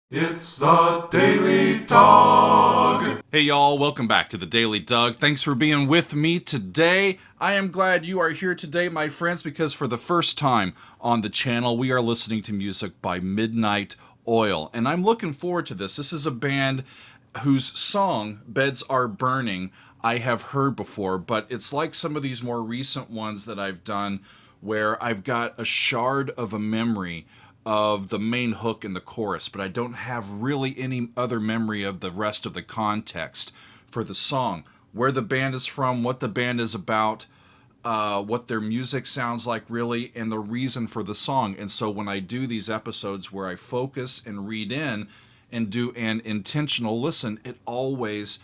It's the Daily Dog. Hey y'all, welcome back to the Daily Doug. Thanks for being with me today. I am glad you are here today, my friends, because for the first time on the channel, we are listening to music by Midnight Oil. And I'm looking forward to this. This is a band whose song, Beds Are Burning, I have heard before, but it's like some of these more recent ones that I've done where I've got a shard of a memory of the main hook in the chorus, but I don't have really any other memory of the rest of the context for the song. Where the band is from, what the band is about, what their music sounds like really, and the reason for the song. And so when I do these episodes where I focus and read in and do an intentional listen, it always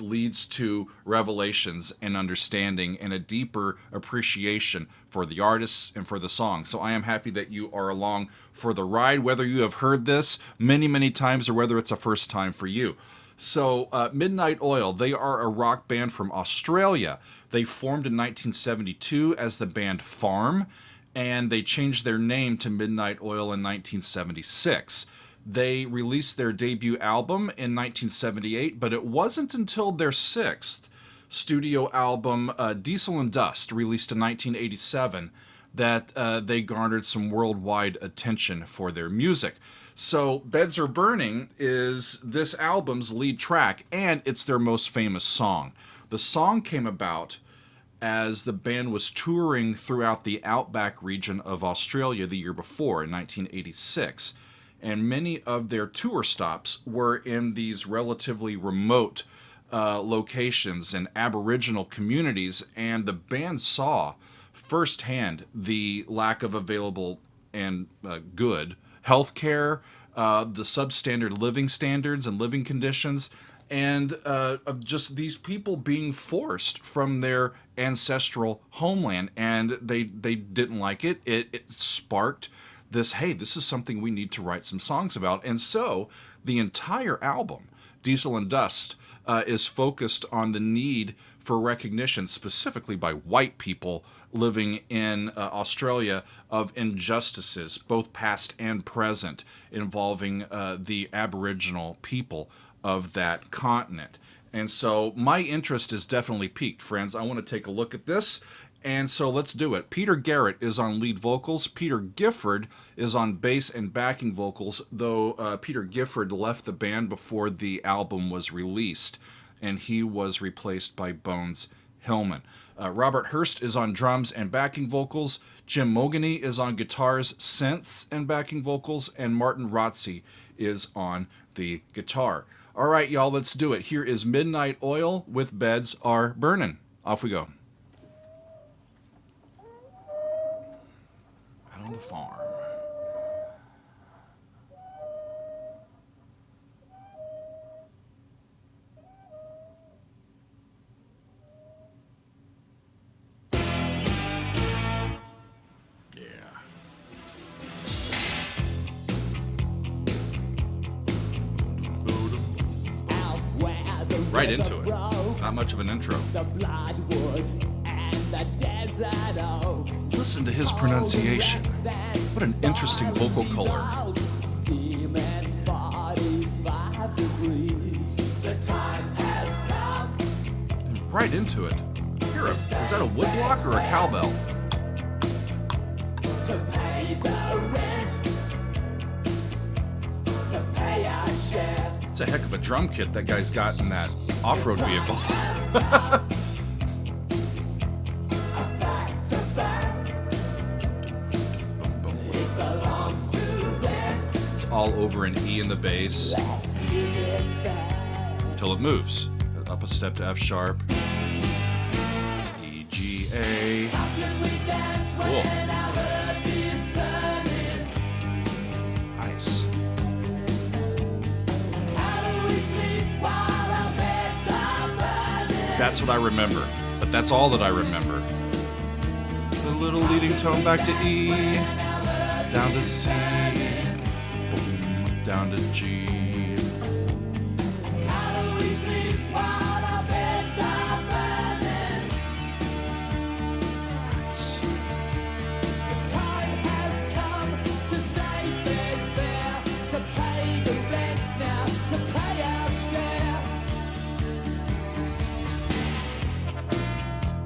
leads to revelations and understanding and a deeper appreciation for the artists and for the song. So I am happy that you are along for the ride, whether you have heard this many times or whether it's a first time for you. So Midnight Oil, they are a rock band from Australia. They formed in 1972 as the band Farm, and they changed their name to Midnight Oil in 1976. They released their debut album in 1978, but it wasn't until their sixth studio album, Diesel and Dust, released in 1987, that they garnered some worldwide attention for their music. So Beds Are Burning is this album's lead track, and it's their most famous song. The song came about as the band was touring throughout the outback region of Australia the year before, in 1986. And many of their tour stops were in these relatively remote locations and Aboriginal communities, and the band saw firsthand the lack of available and good health care, the substandard living standards and living conditions, and of just these people being forced from their ancestral homeland, and they didn't like it. It sparked this, hey, this is something we need to write some songs about. And so the entire album, Diesel and Dust, is focused on the need for recognition, specifically by white people living in Australia, of injustices, both past and present, involving the Aboriginal people of that continent. And so my interest is definitely piqued, friends. I want to take a look at this. And so let's do it. Peter Garrett is on lead vocals. Peter Gifford is on bass and backing vocals, though Peter Gifford left the band before the album was released, and he was replaced by Bones Hillman. Robert Hurst is on drums and backing vocals. Jim Mogany is on guitars, synths, and backing vocals, and Martin Rotze is on the guitar. All right, y'all, let's do it. Here is Midnight Oil with Beds Are Burning. Off we go. On the farm. Yeah. Right into it. Not much of an intro. Listen to his pronunciation. What an interesting vocal color. Right into it. Here, is that a woodblock or a cowbell? It's a heck of a drum kit that guy's got in that off-road vehicle. All over an E in the bass until it moves. Up a step to F sharp. It's E, G, A. Cool. Nice. That's what I remember, but that's all that I remember. The little leading tone back to E, down to C, boom, down to G.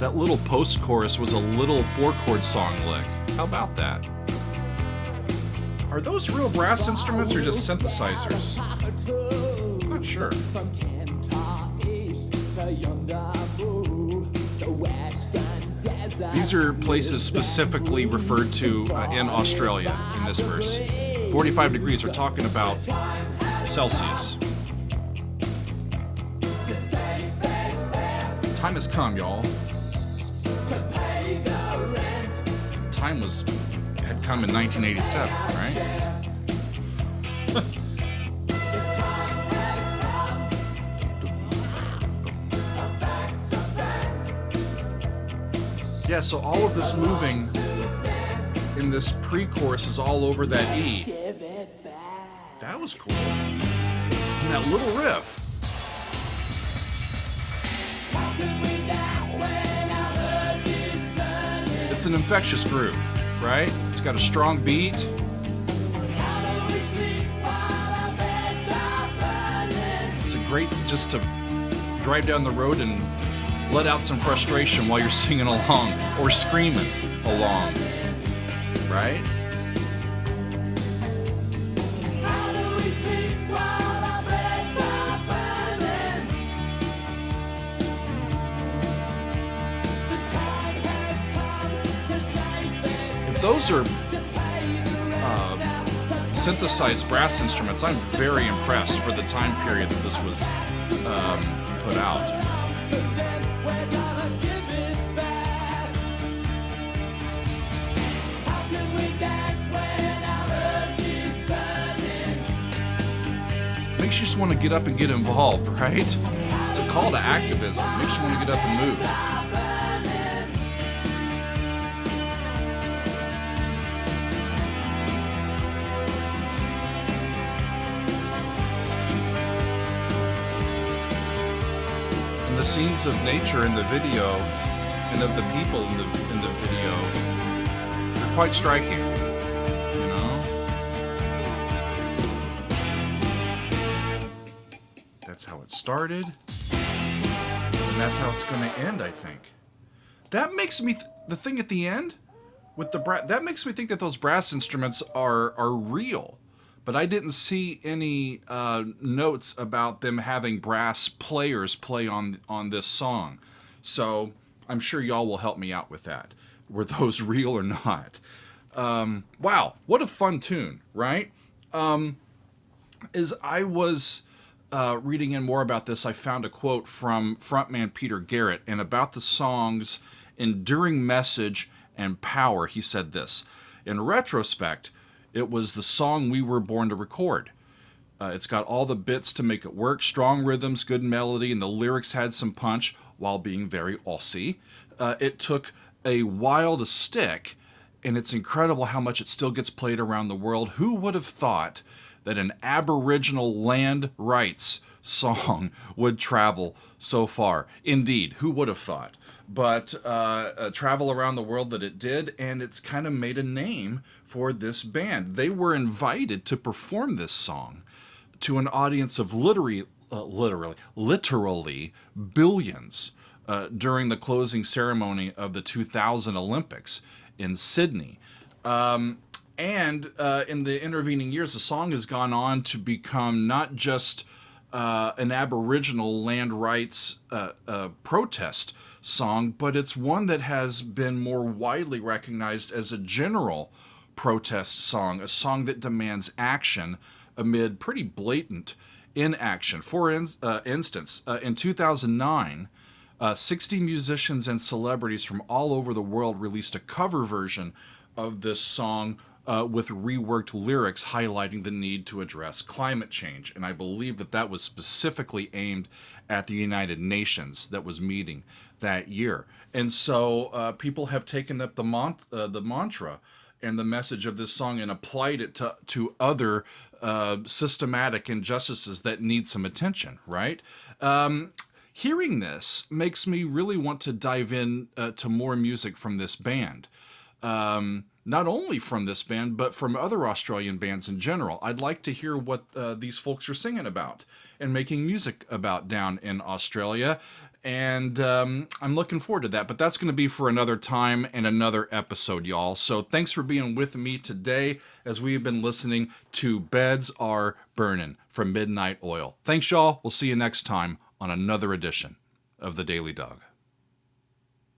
that little post-chorus was a little 4-chord song lick. How about that? Are those real brass instruments or just synthesizers? Not sure. These are places specifically referred to in Australia in this verse. 45 degrees, we're talking about Celsius. Time has come, y'all. Time had come in 1987, right? Yeah, so all of this moving in this pre-chorus is all over that E. That was cool. And that little riff. It's an infectious groove, right? It's got a strong beat. It's a great just to drive down the road and let out some frustration while you're singing along or screaming along, right? Those are synthesized brass instruments. I'm very impressed for the time period that this was put out. Makes you just want to get up and get involved, right? It's a call to activism. Makes you want to get up and move. The scenes of nature in the video and of the people in the video are quite striking, you know? That's how it started, and that's how it's going to end, I think. That makes me the thing at the end with the that makes me think that those brass instruments are real. But I didn't see any notes about them having brass players play on this song. So I'm sure y'all will help me out with that. Were those real or not? Wow, what a fun tune, right? As I was reading in more about this, I found a quote from frontman Peter Garrett, and about the song's enduring message and power, he said this: in retrospect, it was the song we were born to record. It's got all the bits to make it work, strong rhythms, good melody, and the lyrics had some punch while being very Aussie. It took a while to stick, and it's incredible how much it still gets played around the world. Who would have thought that an Aboriginal land rights song would travel so far? Indeed, who would have thought? But travel around the world that it did, and it's kind of made a name for this band. They were invited to perform this song to an audience of literally billions during the closing ceremony of the 2000 Olympics in Sydney. And in the intervening years, the song has gone on to become not just an Aboriginal land rights protest song, but it's one that has been more widely recognized as a general protest song, a song that demands action amid pretty blatant inaction. For instance, in 2009, 60 musicians and celebrities from all over the world released a cover version of this song with reworked lyrics highlighting the need to address climate change. And I believe that that was specifically aimed at the United Nations that was meeting that year. And so people have taken up the mantra and the message of this song and applied it to other systematic injustices that need some attention, right? Hearing this makes me really want to dive in to more music from this band. not only from this band, but from other Australian bands in general. I'd like to hear what these folks are singing about and making music about down in Australia. And I'm looking forward to that. But that's going to be for another time and another episode, y'all. So thanks for being with me today as we've been listening to Beds Are Burnin' from Midnight Oil. Thanks, y'all. We'll see you next time on another edition of The Daily Dog.